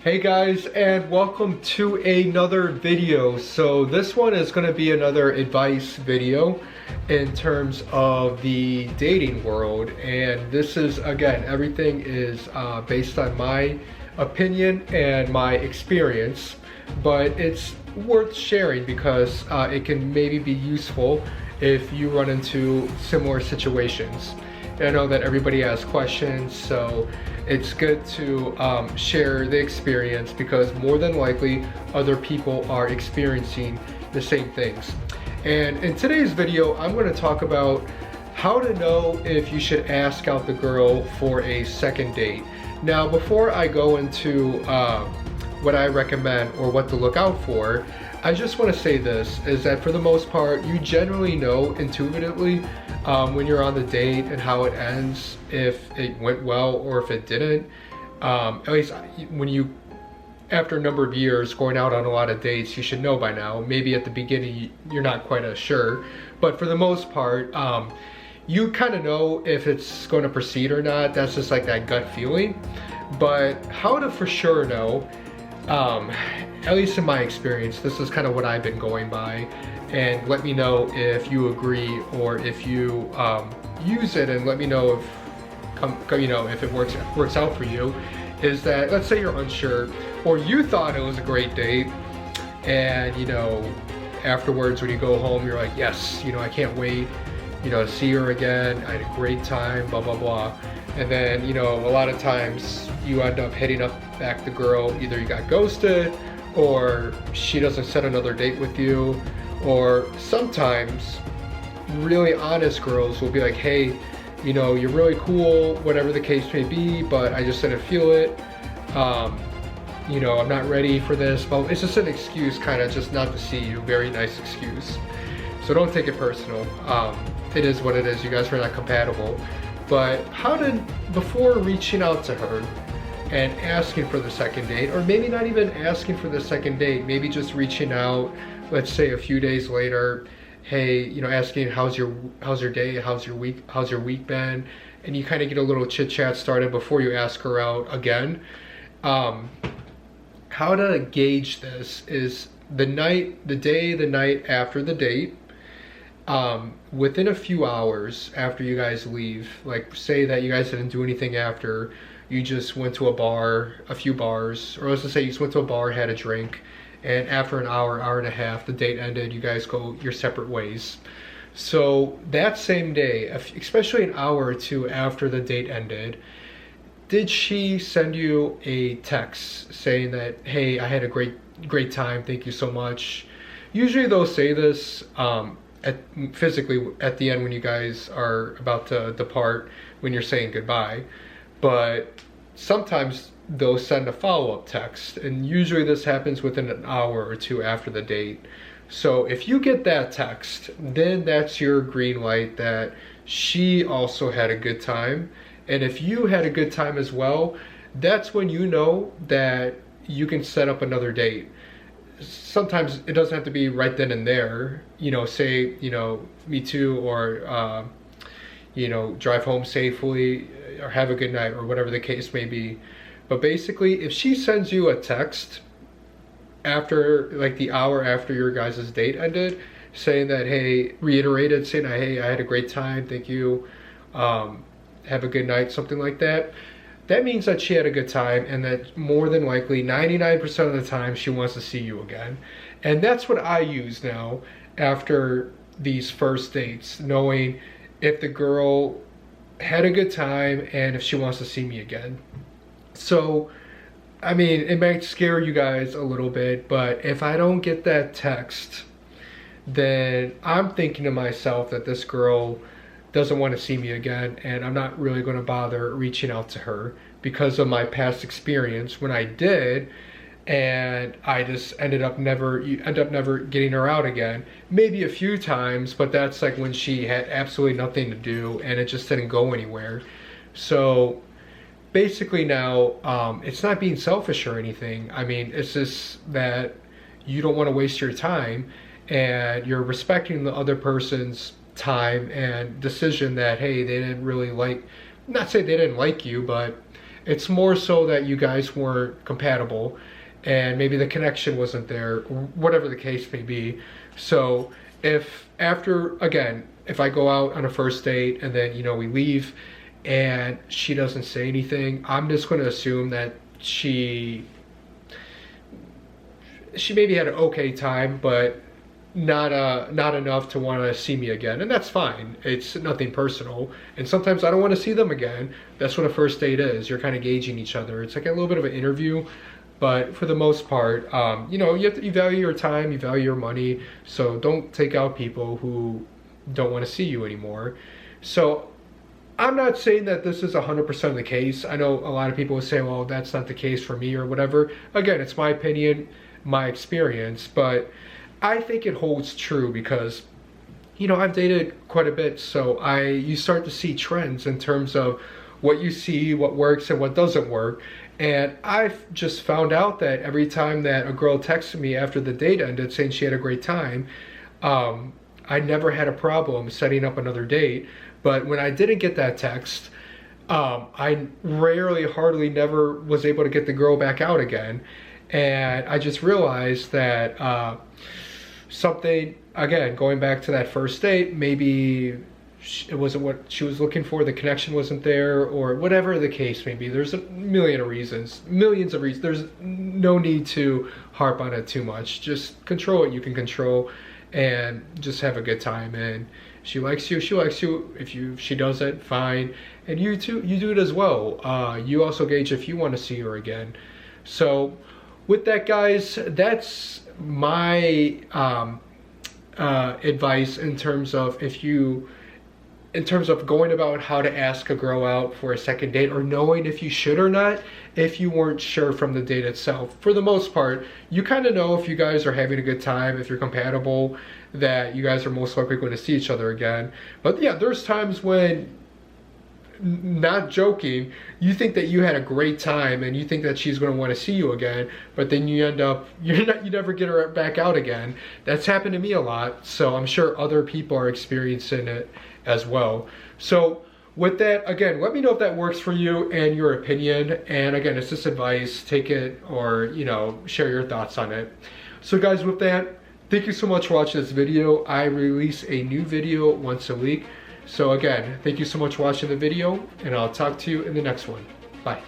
Hey guys, and welcome to another video. So this one is going to be another advice video in terms of the dating world, and this is, again, everything is based on my opinion and my experience, but it's worth sharing because it can maybe be useful if you run into similar situations. And I know that everybody has questions, so it's good to share the experience because more than likely other people are experiencing the same things. And in today's video, I'm going to talk about how to know if you should ask out the girl for a second date. Now, before I go into what I recommend or what to look out for, I just want to say this, is that for the most part, you generally know intuitively when you're on the date and how it ends, if it went well or if it didn't. At least when you, after a number of years going out on a lot of dates, you should know by now. Maybe at the beginning you're not quite as sure, but for the most part, you kind of know if it's going to proceed or not. That's just like that gut feeling. But how to for sure know, at least in my experience, this is kind of what I've been going by, and let me know if you agree or if you use it, and let me know if it works out for you. Is that, let's say you're unsure or you thought it was a great date, and afterwards when you go home you're like, yes, I can't wait to see her again, I had a great time, blah blah blah. And then a lot of times you end up hitting up back the girl, either you got ghosted or she doesn't set another date with you, or sometimes really honest girls will be like, hey, you're really cool, whatever the case may be, but I just didn't feel it, I'm not ready for this. But it's just an excuse, kind of just not to see you. Very nice excuse, so don't take it personal. It is what it is. You guys are not compatible. But before reaching out to her and asking for the second date, or maybe not even asking for the second date, maybe just reaching out, let's say a few days later, hey, asking how's your day, how's your week been, and you kind of get a little chit chat started before you ask her out again. How to gauge this is the night after the date. Within a few hours after you guys leave, like say that you guys didn't do anything after, you just went to a few bars, or let's just say you just went to a bar, had a drink, and after an hour and a half, the date ended, you guys go your separate ways. So that same day, especially an hour or two after the date ended, did she send you a text saying that, hey, I had a great time, thank you so much? Usually they'll say this physically at the end when you guys are about to depart, when you're saying goodbye, but sometimes they'll send a follow-up text, and usually this happens within an hour or two after the date. So if you get that text, then that's your green light that she also had a good time, and if you had a good time as well, that's when you know that you can set up another date. Sometimes it doesn't have to be right then and there, say, me too, or drive home safely, or have a good night, or whatever the case may be. But basically, if she sends you a text after, like the hour after your guys' date ended, saying that, hey, reiterated, saying, hey, I had a great time, thank you, have a good night, something like that, that means that she had a good time, and that more than likely 99% of the time she wants to see you again. And that's what I use now after these first dates, knowing if the girl had a good time and if she wants to see me again. So, I mean, it might scare you guys a little bit, but if I don't get that text, then I'm thinking to myself that this girl doesn't want to see me again, and I'm not really going to bother reaching out to her because of my past experience when I did, and I just you end up never getting her out again. Maybe a few times, but that's like when she had absolutely nothing to do and it just didn't go anywhere. So basically now, it's not being selfish or anything. I mean, it's just that you don't want to waste your time, and you're respecting the other person's time and decision that, hey, they didn't really like, not say they didn't like you, but It's more so that you guys weren't compatible and maybe the connection wasn't there, whatever the case may be. So if after, again, if I go out on a first date and then, you know, we leave and she doesn't say anything, I'm just going to assume that she maybe had an okay time, but not enough to want to see me again, and that's fine. It's nothing personal, and sometimes I don't want to see them again. That's what a first date is. You're kind of gauging each other. It's like a little bit of an interview, but for the most part, you know, you value your time, you value your money, so don't take out people who don't want to see you anymore. So I'm not saying that this is 100% the case. I know a lot of people will say, well, that's not the case for me or whatever. Again, it's my opinion, my experience, but I think it holds true because, you know, I've dated quite a bit, so you start to see trends in terms of what you see, what works and what doesn't work. And I've just found out that every time that a girl texted me after the date ended saying she had a great time, I never had a problem setting up another date. But when I didn't get that text, I hardly never was able to get the girl back out again. And I just realized that something, again, going back to that first date, maybe it wasn't what she was looking for, the connection wasn't there, or whatever the case may be. There's a million of reasons, millions of reasons. There's no need to harp on it too much. Just control what you can control and just have a good time. And she likes you, she likes you. If she doesn't, fine. And you too, you do it as well. You also gauge if you want to see her again. So with that, guys, that's my advice in terms of going about how to ask a girl out for a second date, or knowing if you should or not, if you weren't sure from the date itself. For the most part, you kind of know if you guys are having a good time, if you're compatible, that you guys are most likely going to see each other again. But yeah, there's times when, not joking, you think that you had a great time and you think that she's going to want to see you again, but then you end up, you never get her back out again. That's happened to me a lot, so I'm sure other people are experiencing it as well. So with that, again, let me know if that works for you and your opinion. And again, it's just advice. Take it, or, you know, share your thoughts on it. So guys, with that, thank you so much for watching this video. I release a new video once a week. So again, thank you so much for watching the video, and I'll talk to you in the next one. Bye.